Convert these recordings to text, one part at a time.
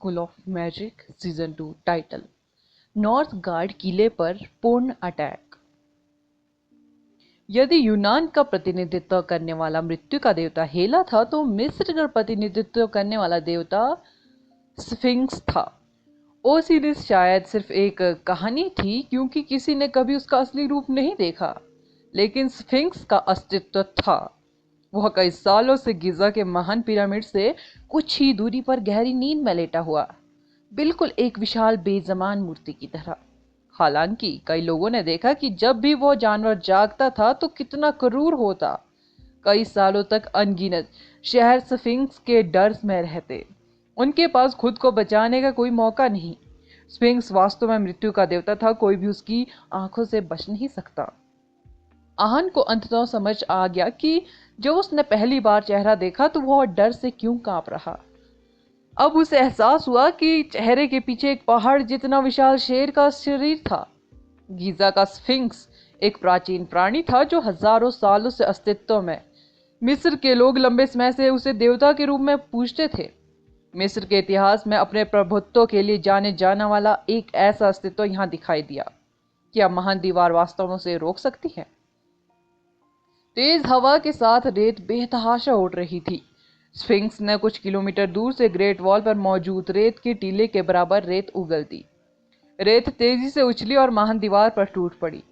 School of magic season 2 title north guard किले पर पूर्ण अटैक। यदि यूनान का प्रतिनिधित्व करने वाला मृत्यु का देवता हेला था तो मिस्र का प्रतिनिधित्व करने वाला देवता स्फिंक्स था। ओसिरिस शायद सिर्फ एक कहानी थी क्योंकि किसी ने कभी उसका असली रूप नहीं देखा, लेकिन स्फिंक्स का अस्तित्व था। वह कई सालों से गिजा के महान पिरामिड से कुछ ही दूरी पर गहरी नींद में लेटा हुआ, बिल्कुल एक विशाल बेजमान मूर्ति की तरह। हालांकि कई लोगों ने देखा कि जब भी वह जानवर जागता था तो कितना क्रूर होता। कई सालों तक अनगिनत शहर स्फिंक्स के डर में रहते, उनके पास खुद को बचाने का कोई मौका नहीं। स्फिंक्स वास्तव में मृत्यु का देवता था, कोई भी उसकी आंखों से बच नहीं सकता। आहन को अंततः समझ आ गया कि जब उसने पहली बार चेहरा देखा तो वह डर से क्यों कांप रहा। अब उसे एहसास हुआ कि चेहरे के पीछे एक पहाड़ जितना विशाल शेर का शरीर था। गीजा का स्फिंक्स एक प्राचीन प्राणी था जो हजारों सालों से अस्तित्व में। मिस्र के लोग लंबे समय से उसे देवता के रूप में पूजते थे। मिस्र के इतिहास में अपने प्रभुत्व के लिए जाने जाने वाला एक ऐसा अस्तित्व यहाँ दिखाई दिया। क्या महान दीवार वास्तव में उसे रोक सकती है? तेज हवा के साथ रेत बेतहाशा उड़ रही थी। स्फिंक्स ने कुछ किलोमीटर दूर से ग्रेट वॉल पर मौजूद रेत के टीले के बराबर रेत उगल दी। रेत तेजी से उछली और महान दीवार पर टूट पड़ी।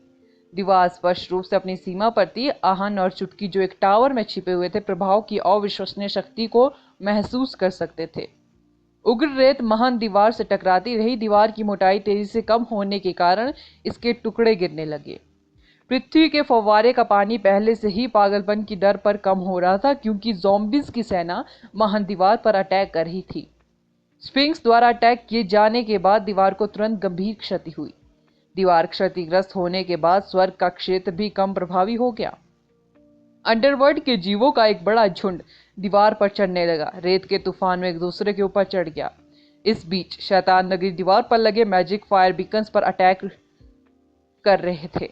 दीवार स्पष्ट रूप से अपनी सीमा पर थी। आहन और चुटकी जो एक टावर में छिपे हुए थे प्रभाव की अविश्वसनीय शक्ति को महसूस कर सकते थे। उग्र रेत महान दीवार से टकराती रही। दीवार की मोटाई तेजी से कम होने के कारण इसके टुकड़े गिरने लगे। पृथ्वी के फव्वारे का पानी पहले से ही पागलपन की दर पर कम हो रहा था क्योंकि ज़ॉम्बीज़ की सेना महान दीवार पर अटैक कर रही थी। स्फिंक्स द्वारा अटैक किए जाने के बाद दीवार को तुरंत गंभीर क्षति हुई। दीवार क्षतिग्रस्त होने के बाद स्वर्ग का क्षेत्र भी कम प्रभावी हो गया। अंडरवर्ल्ड के जीवों का एक बड़ा झुंड दीवार पर चढ़ने लगा। रेत के तूफान में एक दूसरे के ऊपर चढ़ गया। इस बीच शैतान नगरी दीवार पर लगे मैजिक फायर बीकन्स पर अटैक कर रहे थे।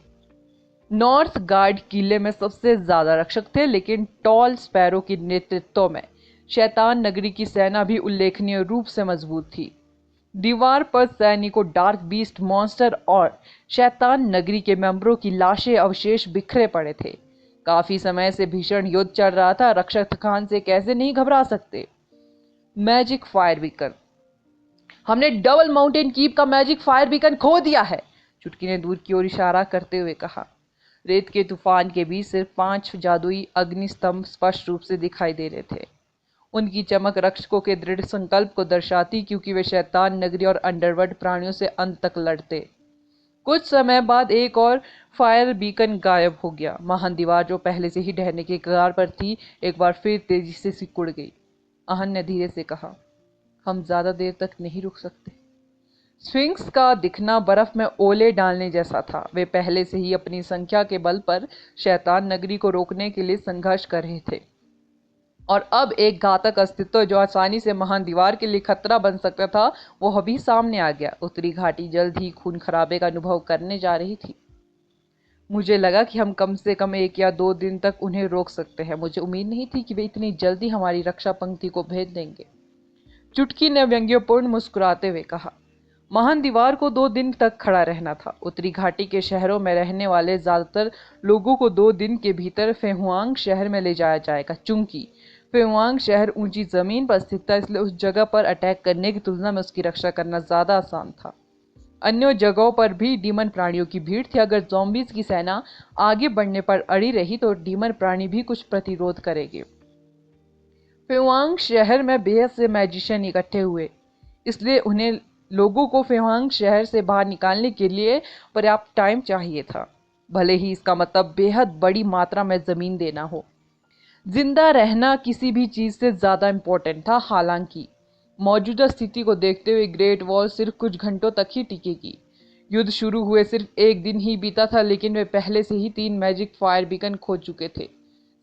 नॉर्थ गार्ड किले में सबसे ज्यादा रक्षक थे, लेकिन टॉल स्पैरो के नेतृत्व में शैतान नगरी की सेना भी उल्लेखनीय रूप से मजबूत थी। दीवार पर सैनिकों, डार्क बीस्ट मॉन्स्टर और शैतान नगरी के मेंबरों की लाशें अवशेष बिखरे पड़े थे। काफी समय से भीषण युद्ध चल रहा था। रक्षक थकान से कैसे नहीं घबरा सकते। Magic fire beacon. हमने डबल माउंटेन कीप का मैजिक फायर बीकन खो दिया है, चुटकी ने दूर की ओर इशारा करते हुए कहा। रेत के तूफान के बीच सिर्फ 5 जादुई अग्निस्तंभ स्पष्ट रूप से दिखाई दे रहे थे। उनकी चमक रक्षकों के दृढ़ संकल्प को दर्शाती, क्योंकि वे शैतान नगरी और अंडरवर्ल्ड प्राणियों से अंत तक लड़ते। कुछ समय बाद एक और फायर बीकन गायब हो गया। महान दीवार जो पहले से ही ढहने के कगार पर थी एक बार फिर तेजी से सिकुड़ गई। आहन ने धीरे से कहा, हम ज्यादा देर तक नहीं रुक सकते। स्फिंक्स का दिखना बर्फ में ओले डालने जैसा था। वे पहले से ही अपनी संख्या के बल पर शैतान नगरी को रोकने के लिए संघर्ष कर रहे थे, और अब एक घातक अस्तित्व जो आसानी से महान दीवार के लिए खतरा बन सकता था वह भी सामने आ गया। उत्तरी घाटी जल्द ही खून खराबे का अनुभव करने जा रही थी। मुझे लगा कि हम कम से कम 1 या 2 दिन तक उन्हें रोक सकते हैं। मुझे उम्मीद नहीं थी कि वे इतनी जल्दी हमारी रक्षा पंक्ति को भेद देंगे, चुटकी ने व्यंग्यपूर्ण मुस्कुराते हुए कहा। महान दीवार को 2 दिन तक खड़ा रहना था। उत्तरी घाटी के शहरों में रहने वाले ज्यादातर लोगों को 2 दिन के भीतर फेहुआंग शहर में ले जाया जाएगा। चूंकि फेहुआंग शहर ऊंची जमीन पर स्थित था, इसलिए उस जगह पर अटैक करने की तुलना में उसकी रक्षा करना ज्यादा आसान था। अन्य जगहों पर भी डीमन प्राणियों की भीड़ थी। अगर ज़ॉम्बीज़ की सेना आगे बढ़ने पर अड़ी रही तो डीमन प्राणी भी कुछ प्रतिरोध करेंगे। फेहुआंग शहर में बेहद से मैजिशियन इकट्ठे हुए, इसलिए उन्हें लोगों को फेहुआंग शहर से बाहर निकालने के लिए पर्याप्त टाइम चाहिए था, भले ही इसका मतलब बेहद बड़ी मात्रा में जमीन देना हो। जिंदा रहना किसी भी चीज से ज्यादा इंपॉर्टेंट था। हालांकि मौजूदा स्थिति को देखते हुए ग्रेट वॉल सिर्फ कुछ घंटों तक ही टिकेगी। युद्ध शुरू हुए सिर्फ 1 दिन ही बीता था, लेकिन वे पहले से ही 3 मैजिक फायर बीकन खो चुके थे।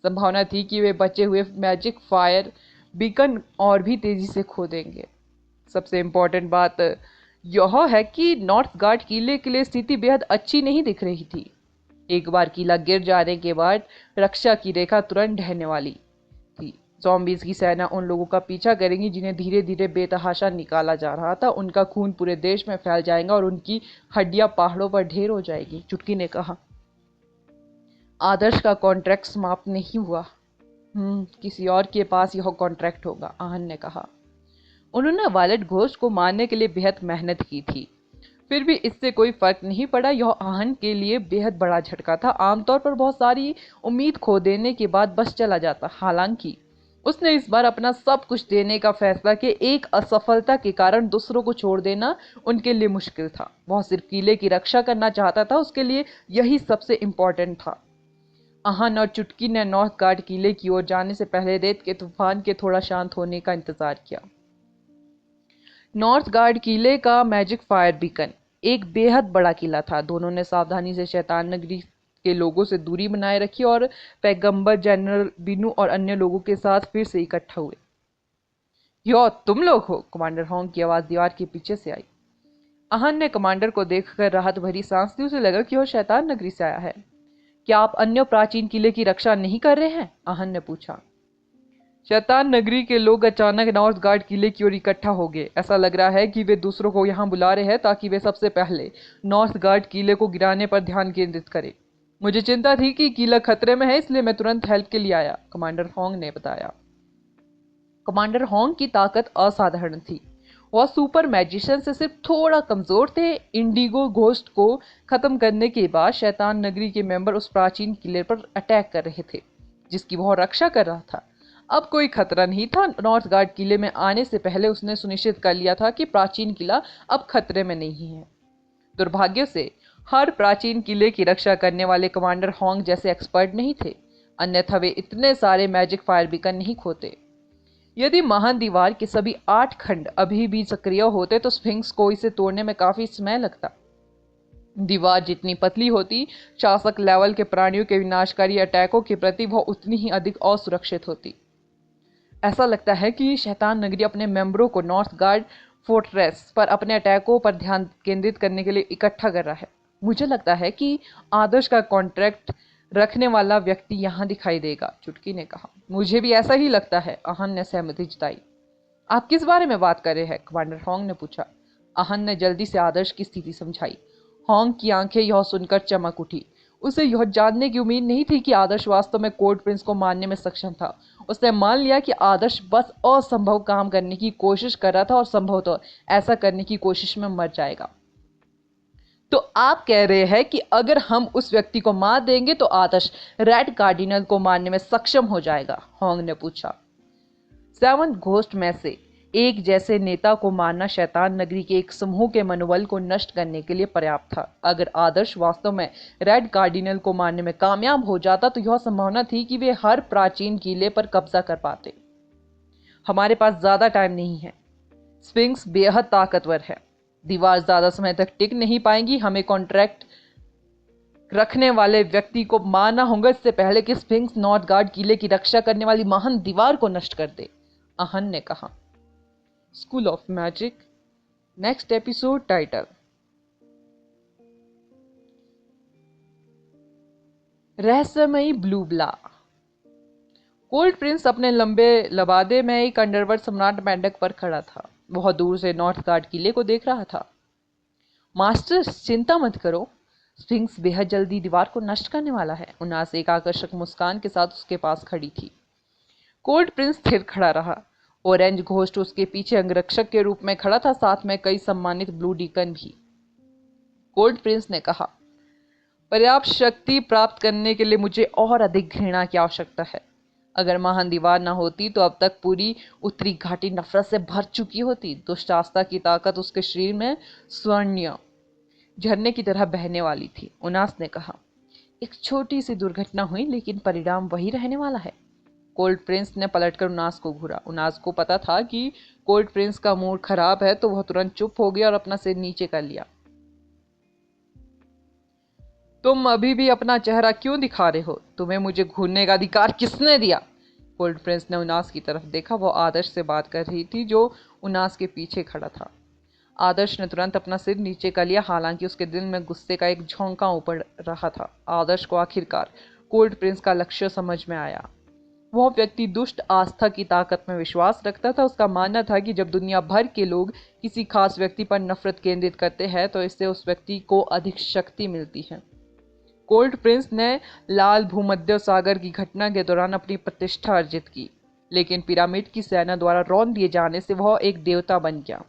संभावना थी कि वे बचे हुए मैजिक फायर बीकन और भी तेजी से खो देंगे। सबसे इम्पोर्टेंट बात यह है कि नॉर्थ गार्ड किले के लिए स्थिति बेहद अच्छी नहीं दिख रही थी। एक बार किला गिर जाने के बाद रक्षा की रेखा तुरंत ढहने वाली थी। ज़ॉम्बीज़ की सेना उन लोगों का पीछा करेंगी जिन्हें धीरे धीरे बेतहाशा निकाला जा रहा था। उनका खून पूरे देश में फैल जाएगा और उनकी हड्डियां पहाड़ों पर ढेर हो जाएगी। चुटकी ने कहा, आदर्श का कॉन्ट्रैक्ट समाप्त नहीं हुआ। किसी और के पास यह कॉन्ट्रैक्ट होगा, आहन ने कहा। उन्होंने वायलेट घोस्ट को मारने के लिए बेहद मेहनत की थी, फिर भी इससे कोई फर्क नहीं पड़ा। यह आहन के लिए बेहद बड़ा झटका था। आमतौर पर बहुत सारी उम्मीद खो देने के बाद बस चला जाता। हालांकि उसने इस बार अपना सब कुछ देने का फैसला किया। एक असफलता के कारण दूसरों को छोड़ देना उनके लिए मुश्किल था। वह सिर्फ किले की रक्षा करना चाहता था, उसके लिए यही सबसे इम्पोर्टेंट था। आहन और चुटकी ने नॉर्थ गार्ड किले की ओर जाने से पहले रेत के तूफान के थोड़ा शांत होने का इंतजार किया। नॉर्थ गार्ड किले का मैजिक फायर बीकन एक बेहद बड़ा किला था। दोनों ने सावधानी से शैतान नगरी के लोगों से दूरी बनाए रखी और पैगंबर, जनरल बिनु और अन्य लोगों के साथ फिर से इकट्ठा हुए। यो, तुम लोग हो? कमांडर होंग की आवाज दीवार के पीछे से आई। आहन ने कमांडर को देखकर राहत भरी सांस ली। उसे लगा कि वह शैतान नगरी से आया है। क्या आप अन्य प्राचीन किले की रक्षा नहीं कर रहे हैं? आहन ने पूछा। शैतान नगरी के लोग अचानक नॉर्थ गार्ड किले की ओर इकट्ठा हो गए। ऐसा लग रहा है कि वे दूसरों को यहाँ बुला रहे हैं ताकि वे सबसे पहले नॉर्थ गार्ड किले को गिराने पर ध्यान केंद्रित करें। मुझे चिंता थी कि किला खतरे में है, इसलिए मैं तुरंत हेल्प के लिए आया, कमांडर होंग ने बताया। कमांडर होंग की ताकत असाधारण थी। वह सुपर मैजिशियन से सिर्फ थोड़ा कमजोर थे। इंडिगो घोस्ट को खत्म करने के बाद शैतान नगरी के मेंबर उस प्राचीन किले पर अटैक कर रहे थे जिसकी वह रक्षा कर रहा था। अब कोई खतरा नहीं था। नॉर्थ गार्ड किले में आने से पहले उसने सुनिश्चित कर लिया था कि प्राचीन किला अब खतरे में नहीं है। दुर्भाग्य से हर प्राचीन किले की रक्षा करने वाले कमांडर होंग जैसे एक्सपर्ट नहीं थे, अन्यथा वे इतने सारे मैजिक फायर बीकन नहीं खोते। यदि महान दीवार के सभी 8 खंड अभी भी सक्रिय होते तो स्फिंक्स को इसे तोड़ने में काफी समय लगता। दीवार जितनी पतली होती, शासक लेवल के प्राणियों के विनाशकारी अटैकों के प्रति वह उतनी ही अधिक असुरक्षित होती। ऐसा लगता है कि शैतान नगरी अपने मेंबरों को नॉर्थ गार्ड फोर्ट्रेस पर अपने अटैकों पर ध्यान केंद्रित करने के लिए इकट्ठा कर रहा है। मुझे लगता है कि आदर्श का कॉन्ट्रैक्ट रखने वाला व्यक्ति यहाँ दिखाई देगा, चुटकी ने कहा। मुझे भी ऐसा ही लगता है, आहन ने सहमति जताई। आप किस बारे में बात कर रहे हैं? कमांडर होंग ने पूछा। आहन ने जल्दी से आदर्श की स्थिति समझाई। होंग की आंखें यह सुनकर चमक उठी। उसे यह जानने की उम्मीद नहीं थी कि आदर्श वास्तव में कोर्ट प्रिंस को मारने में सक्षम था। उसने मान लिया कि आदर्श बस असंभव काम करने की कोशिश कर रहा था और संभवतः ऐसा करने की कोशिश में मर जाएगा। तो आप कह रहे हैं कि अगर हम उस व्यक्ति को मार देंगे तो आदर्श रेड कार्डिनल को मारने में सक्षम हो जाएगा? होंग ने पूछा। 7 घोस्ट में से एक जैसे नेता को मारना शैतान नगरी के एक समूह के मनोबल को नष्ट करने के लिए पर्याप्त था। अगर आदर्श वास्तव में रेड कार्डिनल को मारने में कामयाब हो जाता तो यह संभावना थी कि वे हर प्राचीन किले पर कब्जा कर पाते। हमारे पास ज्यादा टाइम नहीं है। स्फिंक्स बेहद ताकतवर है। दीवार ज्यादा समय तक टिक नहीं पाएंगी। हमें कॉन्ट्रैक्ट रखने वाले व्यक्ति को मारना होगा इससे पहले कि स्फिंक्स नॉर्थ गार्ड किले की रक्षा करने वाली महान दीवार को नष्ट कर दे, आहन ने कहा। School of magic next episode title रहस्यमयी ब्लू ब्ला। कोल्ड प्रिंस अपने लंबे लबादे में एक अंडरवर्ल्ड सम्राट मेंढक पर खड़ा था। बहुत दूर से नॉर्थ गार्ड किले को देख रहा था। मास्टर, चिंता मत करो, स्फिंक्स बेहद जल्दी दीवार को नष्ट करने वाला है। उनास एक आकर्षक मुस्कान के साथ उसके पास खड़ी थी। कोल्ड प्रिंस स्थिर खड़ा रहा। ऑरेंज घोस्ट उसके पीछे अंगरक्षक के रूप में खड़ा था, साथ में कई सम्मानित ब्लू डीकन भी। कोल्ड प्रिंस ने कहा, पर्याप्त शक्ति प्राप्त करने के लिए मुझे और अधिक घृणा की आवश्यकता है। अगर महान दीवार न होती तो अब तक पूरी उत्तरी घाटी नफरत से भर चुकी होती। दुष्ट आस्था की ताकत उसके शरीर में स्वर्णीय झरने की तरह बहने वाली थी। उनास ने कहा, एक छोटी सी दुर्घटना हुई लेकिन परिणाम वही रहने वाला है। कोल्ड प्रिंस ने पलटकर उनास को घूरा। उनास को पता था कि कोल्ड प्रिंस का मूड खराब है, तो वह तुरंत चुप हो गया और अपना सिर नीचे कर लिया। तुम अभी भी अपना चेहरा क्यों दिखा रहे हो? तुम्हें मुझे घूरने का अधिकार किसने दिया? कोल्ड प्रिंस ने उनास की तरफ देखा। वो आदर्श से बात कर रही थी जो उनास के पीछे खड़ा था। आदर्श ने तुरंत अपना सिर नीचे कर लिया, हालांकि उसके दिल में गुस्से का एक झोंका ऊपर रहा था। आदर्श को आखिरकार कोल्ड प्रिंस का लक्ष्य समझ में आया। वह व्यक्ति दुष्ट आस्था की ताकत में विश्वास रखता था। उसका मानना था कि जब दुनिया भर के लोग किसी खास व्यक्ति पर नफरत केंद्रित करते हैं तो इससे उस व्यक्ति को अधिक शक्ति मिलती है। कोल्ड प्रिंस ने लाल भूमध्य सागर की घटना के दौरान अपनी प्रतिष्ठा अर्जित की, लेकिन पिरामिड की सेना द्वारा रौंद दिए जाने से वह एक देवता बन गया।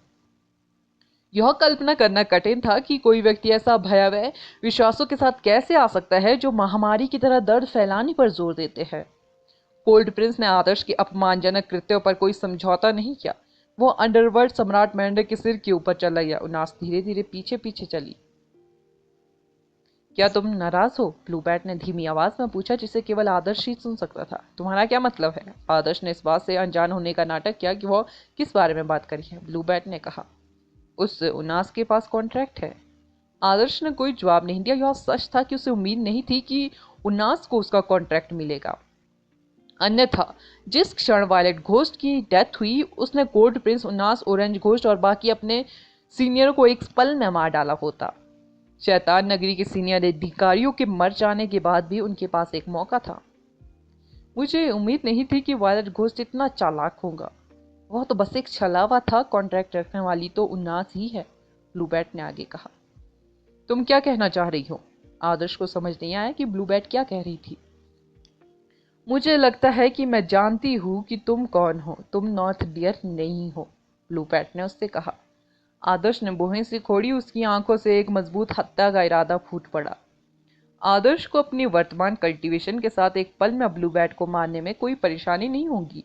यह कल्पना करना कठिन था कि कोई व्यक्ति ऐसा भयावह विश्वासों के साथ कैसे आ सकता है जो महामारी की तरह दर्द फैलाने पर जोर देते हैं। कोल्ड प्रिंस ने आदर्श के अपमानजनक कृत्यों पर कोई समझौता नहीं किया। वो अंडरवर्ल्ड सम्राट मैंडर के सिर के ऊपर चला गया। उनास धीरे धीरे पीछे पीछे चली। क्या तुम नाराज हो? ब्लूबैट ने धीमी आवाज में पूछा, जिसे केवल आदर्श ही सुन सकता था। तुम्हारा क्या मतलब है? आदर्श ने इस बात से अनजान होने का नाटक किया कि वह किस बारे में बात करी है। ब्लूबैट ने कहा, उस उनास के पास कॉन्ट्रैक्ट है। आदर्श ने कोई जवाब नहीं दिया। यह सच था कि उसे उम्मीद नहीं थी कि उनास को उसका कॉन्ट्रैक्ट मिलेगा। अन्यथा जिस क्षण वायलेट घोस्ट की डेथ हुई, उसने कोल्ड प्रिंस, उनास, ऑरेंज घोस्ट और बाकी अपने सीनियर को एक पल में मार डाला होता। शैतान नगरी के सीनियर अधिकारियों के मर जाने के बाद भी उनके पास एक मौका था। मुझे उम्मीद नहीं थी कि वायलेट घोस्ट इतना चालाक होगा। वह तो बस एक छलावा था। कॉन्ट्रैक्ट रखने वाली तो उनास ही है, ब्लूबैट ने आगे कहा। तुम क्या कहना चाह रही हो? आदर्श को समझ नहीं आया कि ब्लूबैट क्या कह रही थी। मुझे लगता है कि मैं जानती हूँ कि तुम कौन हो। तुम नॉर्थ डियर नहीं हो, ब्लूबैट ने उससे कहा। आदर्श ने भौहें से खोड़ी। उसकी आंखों से एक मजबूत हत्या का इरादा फूट पड़ा। आदर्श को अपनी वर्तमान कल्टीवेशन के साथ एक पल में ब्लूबैट को मारने में कोई परेशानी नहीं होगी।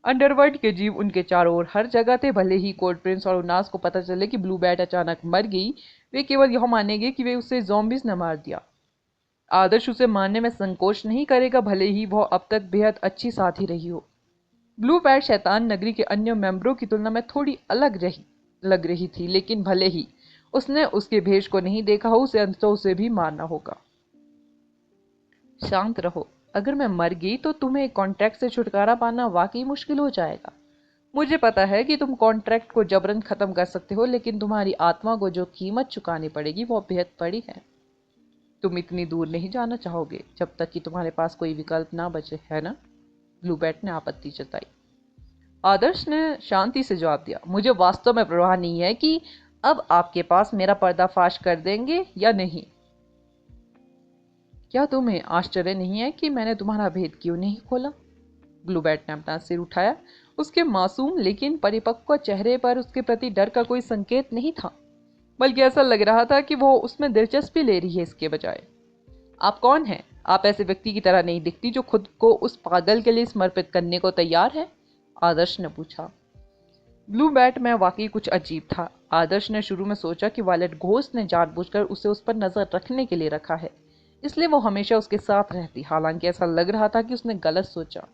अंडरवर्ल्ड के जीव उनके चारों ओर हर जगह थे। भले ही कोल्ड प्रिंस और उनास को पता चले कि ब्लूबैट अचानक मर गई, वे केवल यह मानेंगे कि वे उसे ज़ॉम्बीज ने मार दिया। आदर्श उसे मारने में संकोच नहीं करेगा, भले ही वह अब तक बेहद अच्छी साथी रही हो। ब्लूबैट शैतान नगरी के अन्य मेंबरों की तुलना में थोड़ी अलग लग रही थी, लेकिन भले ही उसने उसके भेष को नहीं देखा हो, उसे अंततः उसे भी मारना होगा। शांत रहो। अगर मैं मर गई तो तुम्हें कॉन्ट्रैक्ट से छुटकारा पाना वाकई मुश्किल हो जाएगा। मुझे पता है कि तुम कॉन्ट्रैक्ट को जबरन खत्म कर सकते हो, लेकिन तुम्हारी आत्मा को जो कीमत चुकानी पड़ेगी वो बेहद बड़ी है। तुम इतनी दूर नहीं जाना चाहोगे जब तक कि तुम्हारे पास कोई विकल्प ना बचे, है ना? ब्लूबैट ने आपत्ति जताई। आदर्श ने शांति से जवाब दिया, मुझे वास्तव में परवाह नहीं है कि अब आपके पास मेरा पर्दाफाश कर देंगे या नहीं। क्या तुम्हें आश्चर्य नहीं है कि मैंने तुम्हारा भेद क्यों नहीं खोला? ब्लूबैट ने अपना सिर उठाया। उसके मासूम लेकिन परिपक्व चेहरे पर उसके प्रति डर का कोई संकेत नहीं था, बल्कि ऐसा लग रहा था कि वो उसमें दिलचस्पी ले रही है इसके बजाय। आप कौन हैं? आप ऐसे व्यक्ति की तरह नहीं दिखती जो खुद को उस पागल के लिए समर्पित करने को तैयार है, आदर्श ने पूछा। ब्लूबैट में वाकई कुछ अजीब था। आदर्श ने शुरू में सोचा कि वायलेट घोस्ट ने जानबूझकर उसे उस पर नजर रखने के लिए रखा है, इसलिए वो हमेशा उसके साथ रहती। हालांकि ऐसा लग रहा था कि उसने गलत सोचा।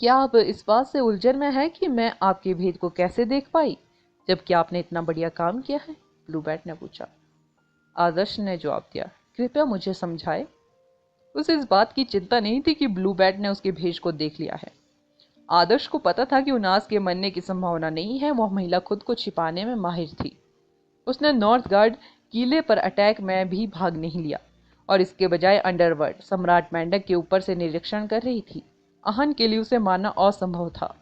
क्या आप इस बात से उलझन में है कि मैं आपके भेद को कैसे देख पाई, जबकि आपने इतना बढ़िया काम किया है? ब्लूबैट ने पूछा। आदर्श ने जवाब दिया, कृपया मुझे समझाए। उसे इस बात की चिंता नहीं थी कि ब्लूबैट ने उसके भेष को देख लिया है। आदर्श को पता था कि उनास के मरने की संभावना नहीं है। वह महिला खुद को छिपाने में माहिर थी। उसने नॉर्थ गार्ड किले पर अटैक में भी भाग नहीं लिया और इसके बजाय अंडरवर्ल्ड सम्राट मेंढक के ऊपर से निरीक्षण कर रही थी। आहन के लिए उसे मारना असंभव था।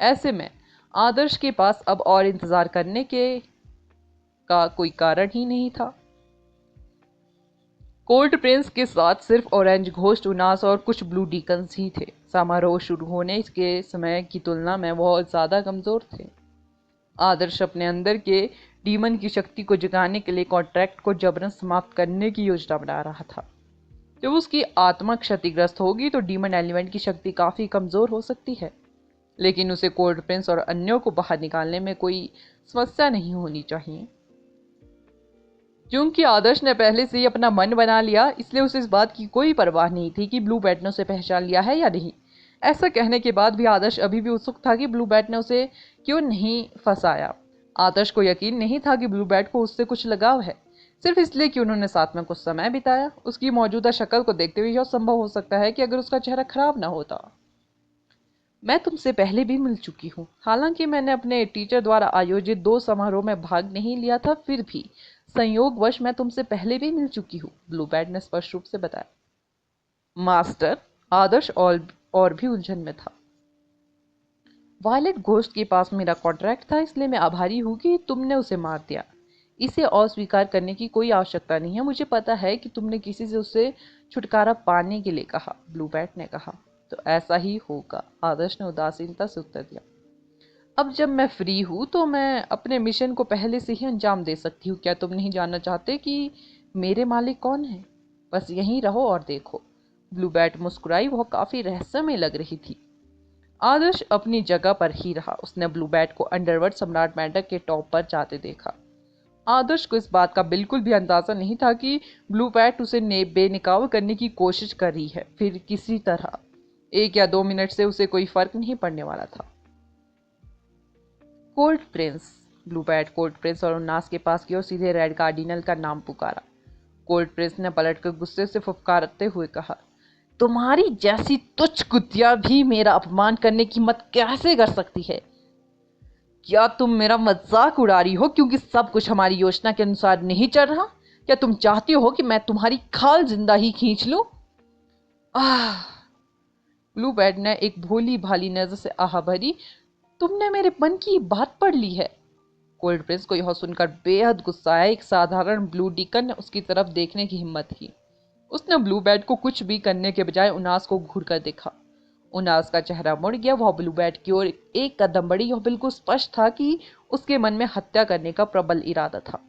ऐसे में आदर्श के पास अब और इंतजार करने का कोई कारण ही नहीं था। कोल्ड प्रिंस के साथ सिर्फ ऑरेंज घोस्ट, उनास और कुछ ब्लू डीकन्स ही थे। समारोह शुरू होने के समय की तुलना में बहुत ज्यादा कमजोर थे। आदर्श अपने अंदर के डीमन की शक्ति को जगाने के लिए कॉन्ट्रैक्ट को जबरन समाप्त करने की योजना बना रहा था। जब उसकी आत्मा क्षतिग्रस्त होगी तो डीमन एलिमेंट की शक्ति काफी कमजोर हो सकती है, लेकिन उसे कोल्ड प्रिंस और अन्यों को बाहर निकालने में कोई समस्या नहीं होनी चाहिए। क्योंकि आदर्श ने पहले से ही अपना मन बना लिया, इसलिए उसे इस बात की कोई परवाह नहीं थी कि ब्लूबैट ने उसे पहचान लिया है या नहीं। ऐसा कहने के बाद भी आदर्श अभी भी उत्सुक था कि ब्लूबैट ने उसे क्यों नहीं फंसाया। आदर्श को यकीन नहीं था कि ब्लूबैट को उससे कुछ लगाव है, सिर्फ इसलिए कि उन्होंने साथ में कुछ समय बिताया। उसकी मौजूदा शक्ल को देखते हुए यह संभव हो सकता है कि अगर उसका चेहरा खराब ना होता। मैं तुमसे पहले भी मिल चुकी हूँ। हालांकि मैंने अपने टीचर द्वारा आयोजित 2 समारोह में भाग नहीं लिया था, फिर भी संयोगवश मैं तुमसे पहले भी मिल चुकी हूँ, ब्लूबैट ने स्पष्ट रूप से बताया। मास्टर, आदर्श और भी उलझन में था। वायलेट घोस्ट के पास मेरा कॉन्ट्रैक्ट था, इसलिए मैं आभारी हूं कि तुमने उसे मार दिया। इसे अस्वीकार करने की कोई आवश्यकता नहीं है। मुझे पता है कि तुमने किसी से उससे छुटकारा पाने के लिए कहा, ब्लू बैट ने कहा। तो ऐसा ही होगा, आदर्श ने उदासीनता से उत्तर दिया। अब जब मैं फ्री हूं तो मैं अपने मिशन को पहले से ही अंजाम दे सकती हूँ। क्या तुम नहीं जानना चाहते कि मेरे मालिक कौन है? बस यहीं रहो और देखो। ब्लू बैट मुस्कुराई, वह काफी रहस्यमय लग रही थी। आदर्श अपनी जगह पर ही रहा। उसने ब्लू बैट को अंडरवर्ल्ड सम्राट मेंढक के टॉप पर जाते देखा। आदर्श को इस बात का बिल्कुल भी अंदाजा नहीं था कि ब्लू बैट उसे बेनकाब करने की कोशिश कर रही है। फिर किसी तरह 1 या 2 मिनट से उसे कोई फर्क नहीं पड़ने वाला था। Cold Prince. Blue bat cold Prince और उन्नास के पास की और सीधे रेड कार्डिनल का नाम पुकारा। कोल्ड प्रिंस ने पलटकर गुस्से से फुफकारते हुए कहा, तुम्हारी जैसी तुच्छ कुतिया भी मेरा अपमान करने की हिम्मत कैसे कर सकती है? क्या तुम मेरा मजाक उड़ा रही हो क्योंकि सब कुछ हमारी योजना के अनुसार नहीं चल रहा? क्या तुम चाहती हो कि मैं तुम्हारी खाल जिंदा ही खींच लूं? आह! ब्लू बैट ने एक भोली भाली नजर से आह भरी, तुमने मेरे मन की बात पढ़ ली है। कोल्ड प्रिंस को यह सुनकर बेहद गुस्सा आया। एक साधारण ब्लू डिकन ने उसकी तरफ देखने की हिम्मत की। उसने ब्लू बैट को कुछ भी करने के बजाय उनास को घूर कर देखा। उनास का चेहरा मुड़ गया। वह ब्लू बैट की ओर एक कदम बढ़ी। यह बिल्कुल स्पष्ट था कि उसके मन में हत्या करने का प्रबल इरादा था।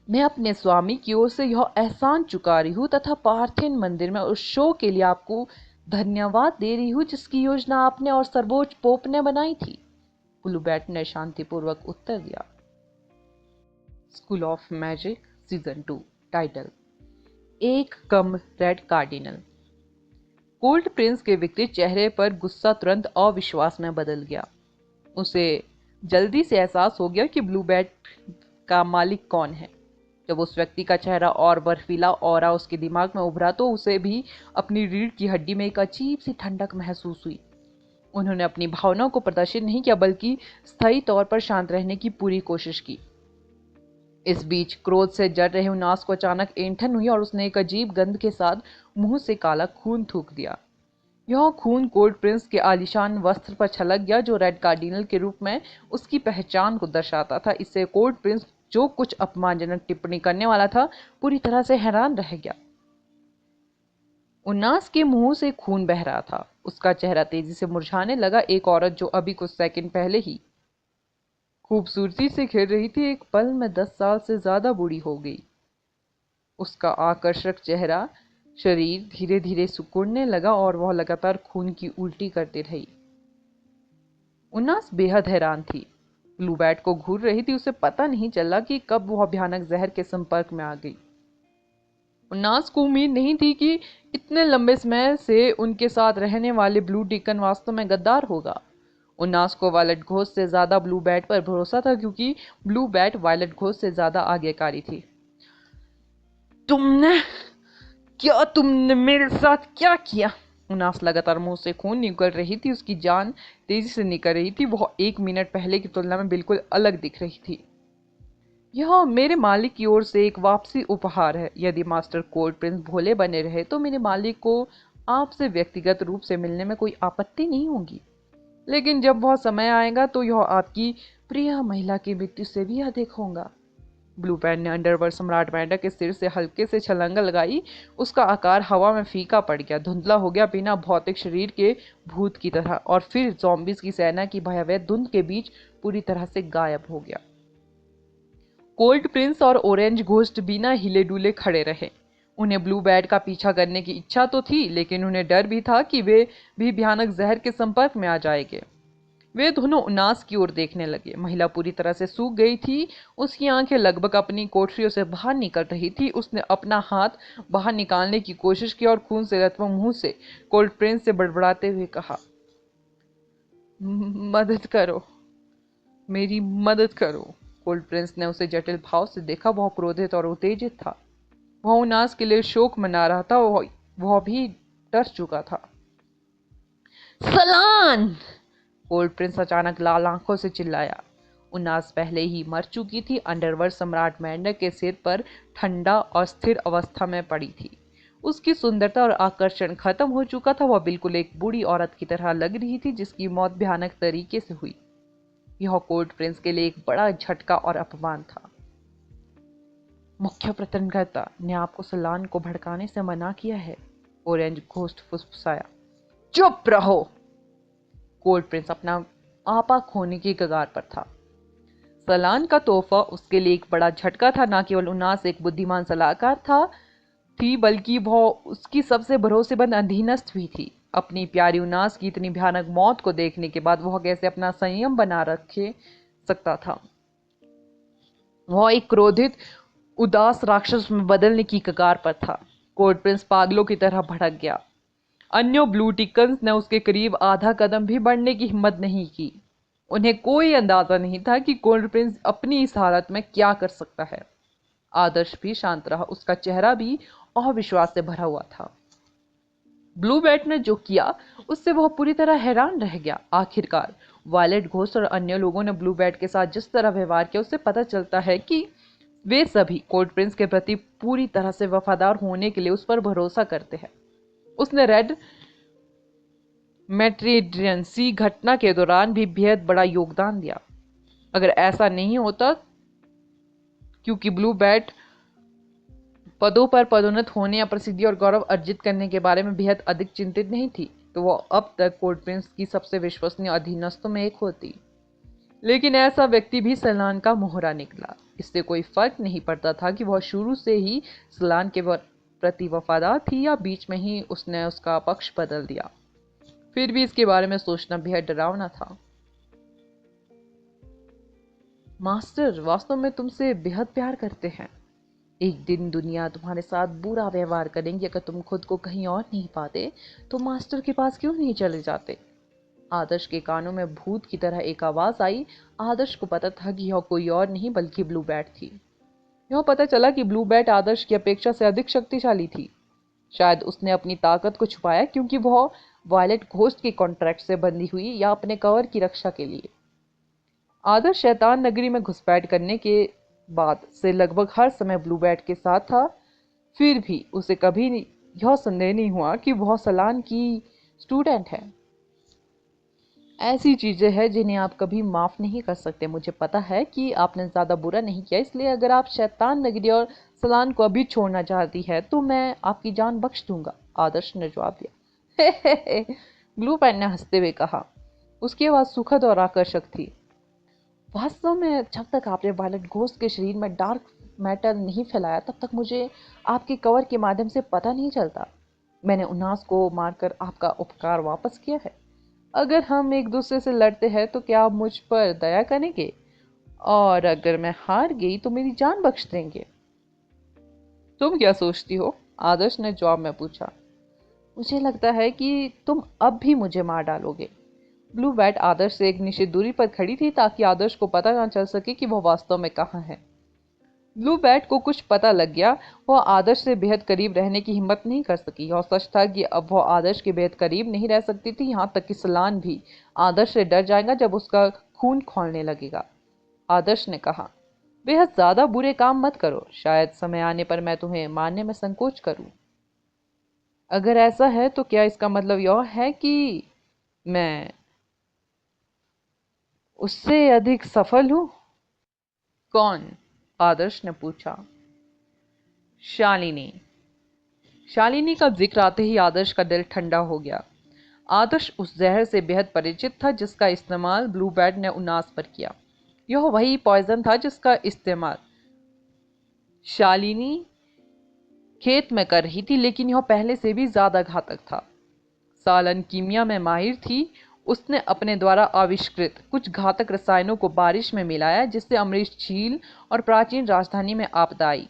मैं अपने स्वामी की ओर से यह एहसान चुका रही हूँ तथा पार्थियन मंदिर में उस शो के लिए आपको धन्यवाद दे रही हूँ जिसकी योजना आपने और सर्वोच्च पोप ने बनाई थी। ब्लू बैट ने शांतिपूर्वक उत्तर दिया। School of magic season 2। Title, एक कम रेड कार्डिनल। कोल्ड प्रिंस के विकृत चेहरे पर गुस्सा तुरंत अविश्वास में बदल गया। उसे जल्दी से एहसास हो गया कि ब्लू बैट का मालिक कौन है। जब उस व्यक्ति का चेहरा और बर्फीला ऑरा उसके दिमाग में उभरा तो उसे भी अपनी रीढ़ की हड्डी में एक अजीब सी ठंडक महसूस हुई। उन्होंने अपनी भावनाओं को प्रदर्शित नहीं किया बल्कि स्थायी तौर पर शांत रहने की पूरी कोशिश की। इस बीच क्रोध से जल रहे उनास को अचानक ऐंठन हुई और उसने एक अजीब गंध के साथ मुंह से काला खून थूक दिया। यह खून कोल्ड प्रिंस के आलीशान वस्त्र पर छलक गया जो रेड कार्डिनल के रूप में उसकी पहचान को दर्शाता था। इससे कोल्ड प्रिंस, जो कुछ अपमानजनक टिप्पणी करने वाला था, पूरी तरह से हैरान रह गया। उन्नास के मुंह से खून बह रहा था। उसका चेहरा तेजी से मुरझाने लगा। एक औरत जो अभी कुछ सेकंड पहले ही खूबसूरती से खेल रही थी, एक पल में 10 साल से ज्यादा बूढ़ी हो गई। उसका आकर्षक चेहरा, शरीर धीरे धीरे सिकुड़ने लगा और वह लगातार खून की उल्टी करती रही। उन्नास बेहद हैरान थी। ब्लू बैट को घूर रही थी। उसे पता नहीं चला कि कब वह भयानक जहर के संपर्क में आ गई। उन्नास को उम्मीद नहीं थी कि इतने लंबे समय से उनके साथ रहने वाले ब्लू डिकन वास्तव में गद्दार होगा। उन्नास को वायलेट घोस्ट से ज्यादा ब्लू बैट पर भरोसा था क्योंकि ब्लू बैट वायलेट घोस्ट से ज्यादा आज्ञाकारी थी। तुमने मेरे साथ क्या किया? उनास लगातार मुंह से खून निकल रही थी। उसकी जान तेजी से निकल रही थी। वह 1 मिनट पहले की तुलना में बिल्कुल अलग दिख रही थी। यह मेरे मालिक की ओर से एक वापसी उपहार है। यदि मास्टर कोल्ड प्रिंस भोले बने रहे तो मेरे मालिक को आपसे व्यक्तिगत रूप से मिलने में कोई आपत्ति नहीं होगी, लेकिन जब वह समय आएगा तो यह आपकी प्रिय महिला की मृत्यु से भी अधिक होगा। ब्लू बैट ने अंडरवर्ल्ड सम्राट मेंढक के सिर से हल्के से छलांग लगाई। उसका आकार हवा में फीका पड़ गया, धुंधला हो गया, बिना भौतिक शरीर के भूत की तरह, और फिर ज़ॉम्बीज की सेना की भयावह धुंध के बीच पूरी तरह से गायब हो गया। कोल्ड प्रिंस और ऑरेंज घोस्ट बिना हिले डुले खड़े रहे। उन्हें ब्लू बैट का पीछा करने की इच्छा तो थी, लेकिन उन्हें डर भी था कि वे भी भयानक जहर के संपर्क में आ जाएंगे। वे दोनों उनास की ओर देखने लगे। महिला पूरी तरह से सूख गई थी। उसकी आंखें लगभग अपनी कोठरियों से बाहर निकल रही थी। उसने अपना हाथ बाहर निकालने की कोशिश की और खून से रत्म मुंह से कोल्ड प्रिंस से बड़बड़ाते हुए कहा, मदद करो, मेरी मदद करो। कोल्ड प्रिंस ने उसे जटिल भाव से देखा। वह क्रोधित और उत्तेजित था। वह उनास के लिए शोक मना रहा था। वह भी डर चुका था। सलान! कोल्ड प्रिंस अचानक लाल आंखों से चिल्लाया। उनास पहले ही मर चुकी थी। अंडरवर्ल्ड सम्राट मेंढक के सिर पर ठंडा और स्थिर अवस्था में पड़ी थी। उसकी सुंदरता और आकर्षण खत्म हो चुका था। वह बिल्कुल एक बूढ़ी औरत की तरह लग रही थी जिसकी मौत भयानक तरीके से हुई। यह कोर्ट प्रिंस के लिए एक बड़ा झटका और अपमान था। मुख्य प्रकरणकर्ता ने आपको सलान को भड़काने से मना किया है, ऑरेंज घोस्ट फुसफुसाया। चुप रहो! कोर्ट प्रिंस अपना आपा खोने की कगार पर था। सलान का तोहफा उसके लिए एक बड़ा झटका था। न केवल उनास एक बुद्धिमान सलाहकार थी बल्कि वह उसकी सबसे भरोसेमंद अधीनस्थ भी थी। अपनी प्यारी उनास की इतनी भयानक मौत को देखने के बाद वह कैसे अपना संयम बना रखे सकता था। वह एक क्रोधित उदास राक्षस में बदलने की कगार पर था। कोर्ट प्रिंस पागलों की तरह भड़क गया। अन्यों ब्लू टिकन्स ने उसके करीब आधा कदम भी बढ़ने की हिम्मत नहीं की। उन्हें कोई अंदाजा नहीं था कि कोर्ट प्रिंस अपनी इस हालत में क्या कर सकता है। आदर्श भी शांत रहा, उसका चेहरा भी अविश्वास से भरा हुआ था। ब्लू बैट ने जो किया उससे वह पूरी तरह हैरान रह गया। आखिरकार वायलेट घोस्ट और अन्य लोगों ने ब्लू बैट के साथ जिस तरह व्यवहार किया उससे पता चलता है कि वे सभी कोर्ट प्रिंस के प्रति पूरी तरह से वफादार होने के लिए उस पर भरोसा करते हैं। उसने रेड मेट्रिडेंसी घटना के दौरान भी बेहद बड़ा योगदान दिया। अगर ऐसा नहीं होता, क्योंकि ब्लू बैट पदों पर पदोन्नत होने या प्रसिद्धि और गौरव अर्जित करने के बारे में बेहद अधिक चिंतित नहीं थी, तो वह अब तक कोर्ट प्रिंस की सबसे विश्वसनीय अधीनस्थों में एक होती। लेकिन ऐसा व्यक्ति भी सलान का मोहरा निकला। इससे कोई फर्क नहीं पड़ता था कि वह शुरू से ही सलान के प्रति वफादार थी या बीच में ही उसने उसका पक्ष बदल दिया। फिर भी इसके बारे में सोचना बेहद डरावना था। मास्टर वास्तव में तुमसे बेहद प्यार करते हैं। एक दिन दुनिया तुम्हारे साथ बुरा व्यवहार करेंगी। अगर तुम खुद को कहीं और नहीं पाते तो मास्टर के पास क्यों नहीं चले जाते? आदर्श के कानों में भूत की तरह एक आवाज आई। आदर्श को पता था कि यह कोई और नहीं बल्कि ब्लू बैट थी। यह पता चला कि ब्लू बैट आदर्श की अपेक्षा से अधिक शक्तिशाली थी। शायद उसने अपनी ताकत को छुपाया क्योंकि वह वायलेट घोस्ट के कॉन्ट्रैक्ट से बंधी हुई या अपने कवर की रक्षा के लिए। आदर्श शैतान नगरी में घुसपैठ करने के बाद से लगभग हर समय ब्लू बैट के साथ था। फिर भी उसे कभी यह संदेह नहीं हुआ कि वह सलान की स्टूडेंट है। ऐसी चीजें हैं जिन्हें आप कभी माफ नहीं कर सकते। मुझे पता है कि आपने ज्यादा बुरा नहीं किया, इसलिए अगर आप शैतान नगरी और सलान को अभी छोड़ना चाहती है तो मैं आपकी जान बख्श दूंगा, आदर्श ने जवाब दिया। ब्लू बैट ने हंसते हुए कहा। उसकी आवाज सुखद और आकर्षक थी। वास्तव में जब तक आपने वायलेट घोस्ट के शरीर में डार्क मैटर नहीं फैलाया तब तक मुझे आपके कवर के माध्यम से पता नहीं चलता। मैंने उनास को मारकर आपका उपकार वापस किया है। अगर हम एक दूसरे से लड़ते हैं तो क्या आप मुझ पर दया करेंगे? और अगर मैं हार गई तो मेरी जान बख्श देंगे? तुम क्या सोचती हो? आदर्श ने जवाब में पूछा। मुझे लगता है कि तुम अब भी मुझे मार डालोगे। ब्लू बैट आदर्श से एक निश्चित दूरी पर खड़ी थी ताकि आदर्श को पता न चल सके कि वह वास्तव में कहाँ है। ब्लू बैट को कुछ पता लग गया। वह आदर्श से बेहद करीब रहने की हिम्मत नहीं कर सकी। यह सच था कि अब वह आदर्श के बेहद करीब नहीं रह सकती थी। यहाँ तक कि सलान भी आदर्श से डर जाएगा जब उसका खून खौलने लगेगा। आदर्श ने कहा, बेहद ज्यादा बुरे काम मत करो। शायद समय आने पर मैं तुम्हें मारने में संकोच करूं। अगर ऐसा है तो क्या इसका मतलब यह है कि मैं उससे अधिक सफल हूं? कौन? आदर्श ने पूछा। शालिनी। शालिनी का जिक्र आते ही आदर्श का दिल ठंडा हो गया। आदर्श उस जहर से बेहद परिचित था जिसका इस्तेमाल ब्लू बैट ने उनास पर किया। यह वही पॉइजन था जिसका इस्तेमाल शालिनी खेत में कर रही थी, लेकिन यह पहले से भी ज्यादा घातक था। सालन कीमिया में माहिर थी। उसने अपने द्वारा आविष्कृत कुछ घातक रसायनों को बारिश में मिलाया जिससे अमरीश झील और प्राचीन राजधानी में आपदा आई।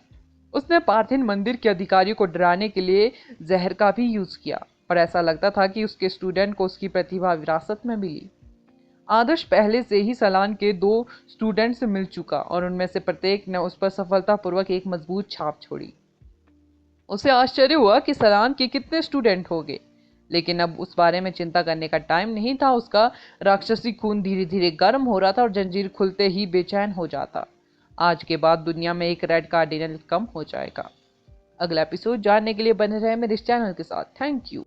उसने पार्थिन मंदिर के अधिकारियों को डराने के लिए जहर का भी यूज किया और ऐसा लगता था कि उसके स्टूडेंट को उसकी प्रतिभा विरासत में मिली। आदर्श पहले से ही सलान के 2 स्टूडेंट से मिल चुका और उनमें से प्रत्येक ने उस पर सफलतापूर्वक एक मजबूत छाप छोड़ी। उसे आश्चर्य हुआ कि सलान के कितने स्टूडेंट हो गए, लेकिन अब उस बारे में चिंता करने का टाइम नहीं था। उसका राक्षसी खून धीरे धीरे गर्म हो रहा था और जंजीर खुलते ही बेचैन हो जाता। आज के बाद दुनिया में एक रेड कार्डिनल कम हो जाएगा। अगला एपिसोड जानने के लिए बने रहे मेरे इस चैनल के साथ। Thank you.